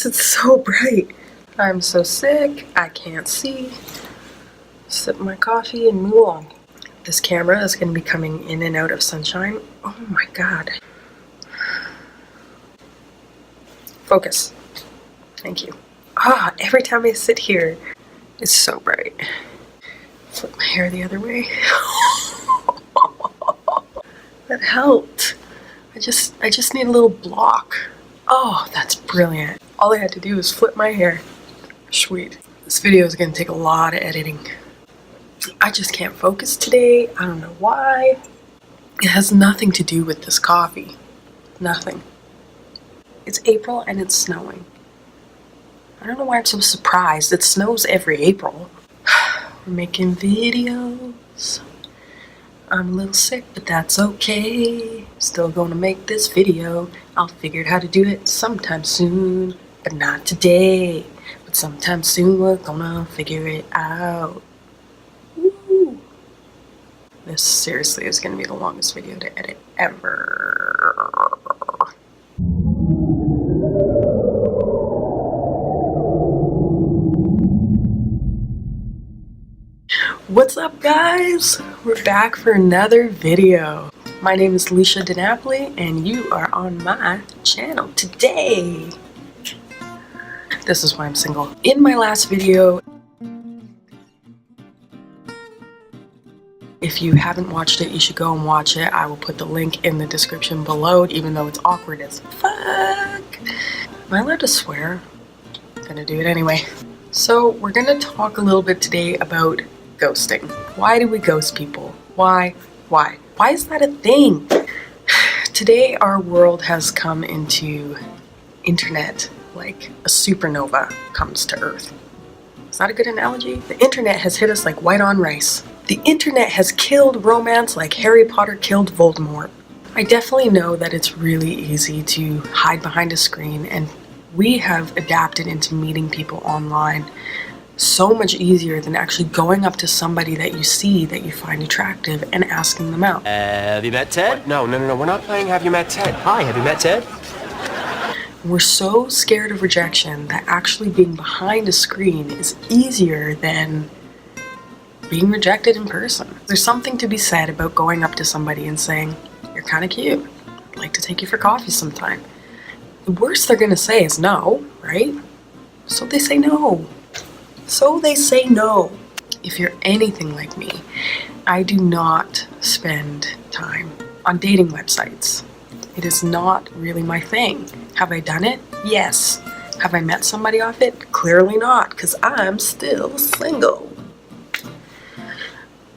because it's so bright. I'm so sick, I can't see. Sip my coffee and move on. This camera is going to be coming in and out of sunshine. Oh my god. Focus. Thank you. Ah, every time I sit here, it's so bright. Flip my hair the other way. That helped. I just need a little block. Oh, that's brilliant. All I had to do was flip my hair. Sweet. This video is gonna take a lot of editing. I just can't focus today. I don't know why. It has nothing to do with this coffee. Nothing. It's April and it's snowing. I don't know why I'm so surprised. It snows every April. We're making videos. I'm a little sick, but that's okay. Still gonna make this video. I'll figure out how to do it sometime soon, but not today. But sometime soon we're gonna figure it out. Woo. This seriously is gonna be the longest video to edit ever. What's up, guys? We're back for another video. My name is shanedenapoli and you are on my channel today. This is why I'm single. In my last video, if you haven't watched it, you should go and watch it. I will put the link in the description below, even though it's awkward as fuck. Am I allowed to swear? I'm gonna do it anyway. So we're gonna talk a little bit today about ghosting. Why do we ghost people? Why? Why is that a thing? Today our world has come into internet like a supernova comes to Earth. Is that a good analogy? The internet has hit us like white on rice. The internet has killed romance like Harry Potter killed Voldemort. I definitely know that it's really easy to hide behind a screen, and we have adapted into meeting people online so much easier than actually going up to somebody that you see that you find attractive and asking them out. Have you met Ted? No, we're not playing Have You Met Ted. Hi, have you met Ted? We're so scared of rejection that actually being behind a screen is easier than being rejected in person. There's something to be said about going up to somebody and saying, "You're kind of cute. I'd like to take you for coffee sometime." The worst they're gonna say is no, right? So they say no. If you're anything like me, I do not spend time on dating websites. It is not really my thing. Have I done it? Yes. Have I met somebody off it? Clearly not, because I'm still single.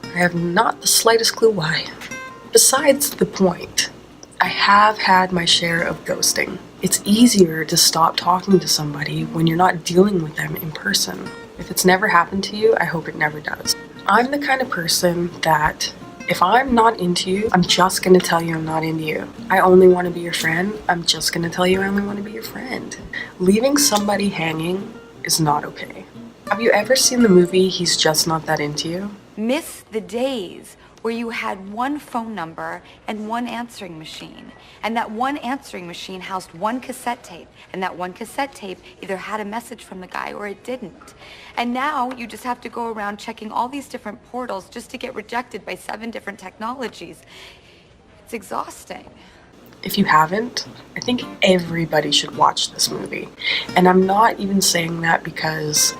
I have not the slightest clue why. Besides the point, I have had my share of ghosting. It's easier to stop talking to somebody when you're not dealing with them in person. If it's never happened to you, I hope it never does. I'm the kind of person that if I'm not into you, I'm just gonna tell you I'm not into you. I only want to be your friend. I'm just gonna tell you I only want to be your friend. Leaving somebody hanging is not okay. Have you ever seen the movie He's Just Not That Into You? Miss the days where you had one phone number and one answering machine, and that one answering machine housed one cassette tape, and that one cassette tape either had a message from the guy or it didn't. And now you just have to go around checking all these different portals just to get rejected by 7 different technologies. It's exhausting. If you haven't, I think everybody should watch this movie. And I'm not even saying that because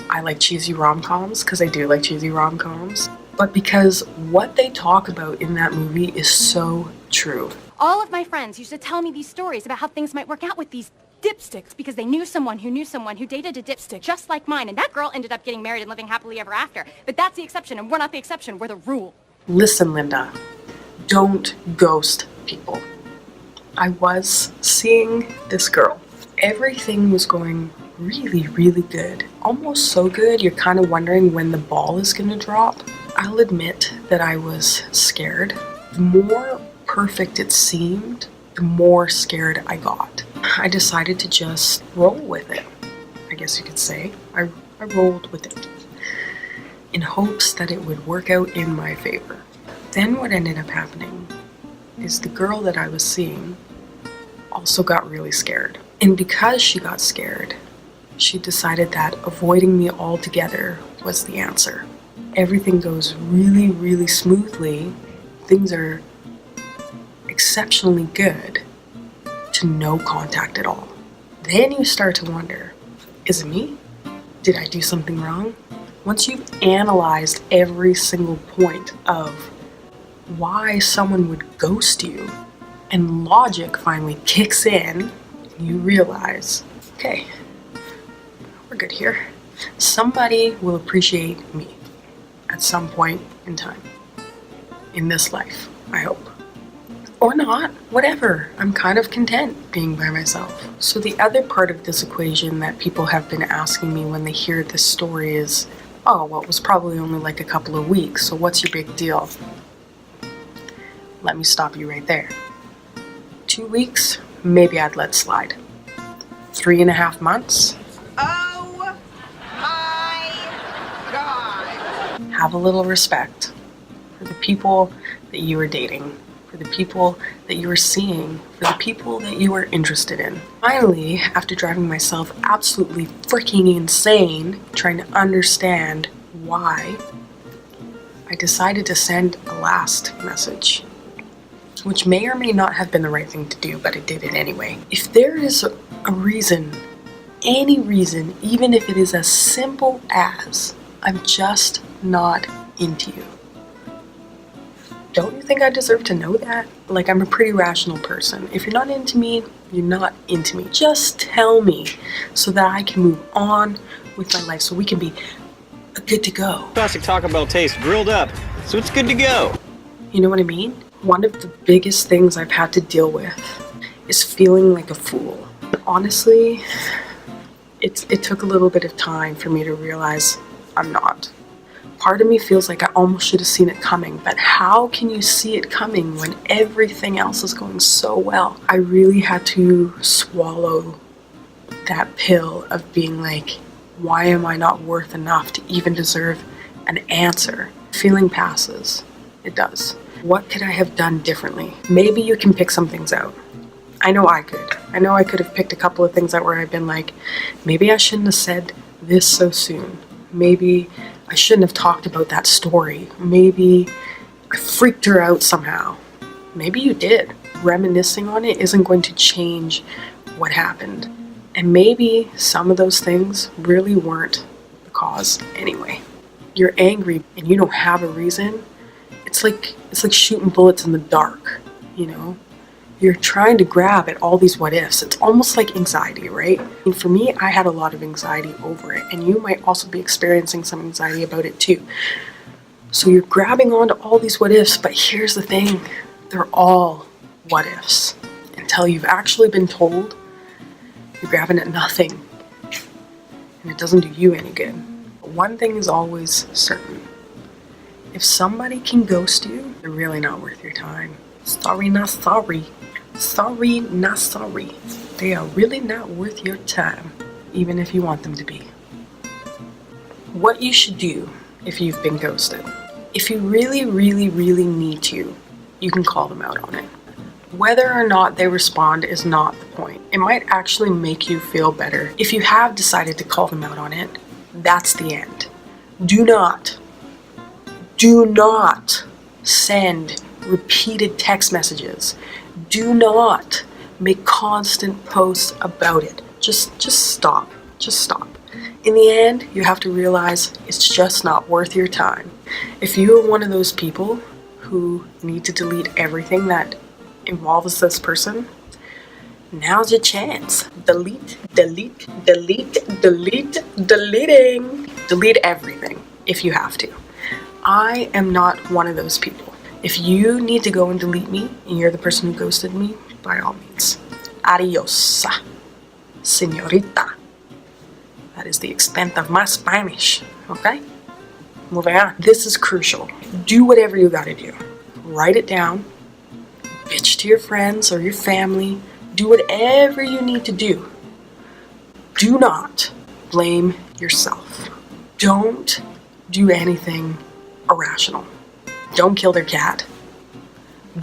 I like cheesy rom-coms, because I do like cheesy rom-coms, but because what they talk about in that movie is so true. All of my friends used to tell me these stories about how things might work out with these dipsticks because they knew someone who dated a dipstick just like mine, and that girl ended up getting married and living happily ever after. But that's the exception, and we're not the exception, we're the rule. Listen, Linda, don't ghost people. I was seeing this girl. Everything was going really, really good. Almost so good, you're kind of wondering when the ball is gonna drop. I'll admit that I was scared. The more perfect it seemed, the more scared I got. I decided to just roll with it, I guess you could say. I rolled with it in hopes that it would work out in my favor. Then what ended up happening is the girl that I was seeing all also got really scared. And because she got scared, she decided that avoiding me altogether was the answer. Everything goes really, really smoothly. Things are exceptionally good to no contact at all. Then you start to wonder, is it me? Did I do something wrong? Once you've analyzed every single point of why someone would ghost you, and logic finally kicks in, you realize, okay, we're good here. Somebody will appreciate me at some point in time. In this life, I hope. Or not, whatever. I'm kind of content being by myself. So the other part of this equation that people have been asking me when they hear this story is, oh, well, it was probably only like a couple of weeks, so what's your big deal? Let me stop you right there. 2 weeks, maybe I'd let slide. 3.5 months? Oh my God. Have a little respect for the people that you are dating, for the people that you are seeing, for the people that you are interested in. Finally, after driving myself absolutely freaking insane, trying to understand why, I decided to send a last message, which may or may not have been the right thing to do, but I did it anyway. If there is a reason, any reason, even if it is as simple as, I'm just not into you. Don't you think I deserve to know that? Like, I'm a pretty rational person. If you're not into me, you're not into me. Just tell me so that I can move on with my life, so we can be good to go. Classic Taco Bell taste, grilled up, so it's good to go. You know what I mean? One of the biggest things I've had to deal with is feeling like a fool. Honestly, it took a little bit of time for me to realize I'm not. Part of me feels like I almost should have seen it coming, but how can you see it coming when everything else is going so well? I really had to swallow that pill of being like, why am I not worth enough to even deserve an answer? Feeling passes. It does. What could I have done differently? Maybe you can pick some things out. I know I could. I know I could have picked a couple of things out where I've been like, maybe I shouldn't have said this so soon. Maybe I shouldn't have talked about that story. Maybe I freaked her out somehow. Maybe you did. Reminiscing on it isn't going to change what happened. And maybe some of those things really weren't the cause anyway. You're angry and you don't have a reason. It's like shooting bullets in the dark, you know? You're trying to grab at all these what ifs. It's almost like anxiety, right? And for me, I had a lot of anxiety over it, and you might also be experiencing some anxiety about it too. So you're grabbing onto all these what ifs, but here's the thing, they're all what ifs. Until you've actually been told, you're grabbing at nothing, and it doesn't do you any good. But one thing is always certain. If somebody can ghost you, they're really not worth your time. Sorry, not sorry. Sorry, not sorry. They are really not worth your time, even if you want them to be. What you should do if you've been ghosted. If you really, really, really need to, you can call them out on it. Whether or not they respond is not the point. It might actually make you feel better. If you have decided to call them out on it, that's the end. Do not send repeated text messages. Do not make constant posts about it. Just stop. Just stop. In the end, you have to realize it's just not worth your time. If you are one of those people who need to delete everything that involves this person, now's your chance. Delete, delete, delete, delete, deleting. Delete everything if you have to. I am not one of those people. If you need to go and delete me, and you're the person who ghosted me, by all means. Adios, señorita. That is the extent of my Spanish, okay? Moving on. This is crucial. Do whatever you gotta do. Write it down. Bitch to your friends or your family. Do whatever you need to do. Do not blame yourself. Don't do anything irrational. Don't kill their cat.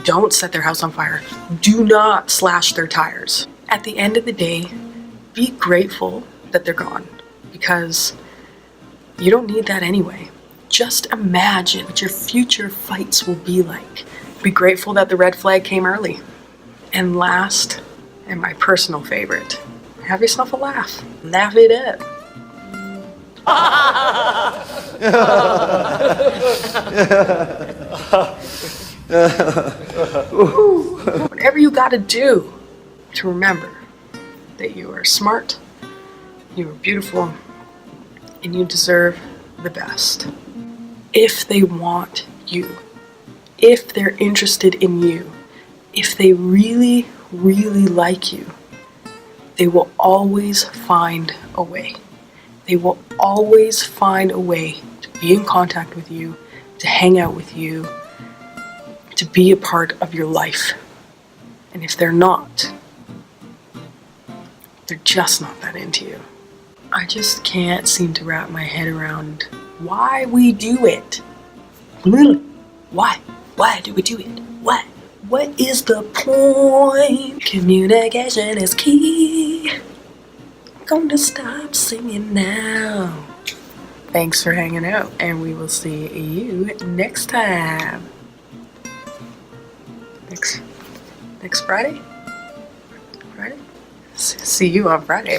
Don't set their house on fire. Do not slash their tires. At the end of the day, be grateful that they're gone, because you don't need that anyway. Just imagine what your future fights will be like. Be grateful that the red flag came early. And last, and my personal favorite, have yourself a laugh. Laugh it up. Whatever you gotta do to remember that you are smart, you are beautiful, and you deserve the best. If they want you, if they're interested in you, if they really, really like you, they will always find a way. They will always find a way to be in contact with you, to hang out with you, to be a part of your life. And if they're not, they're just not that into you. I just can't seem to wrap my head around why we do it. Why? Why do we do it? Why? What is the point? Communication is key. I'm gonna stop singing now. Thanks for hanging out, and we will see you next time. Next Friday? See you on Friday.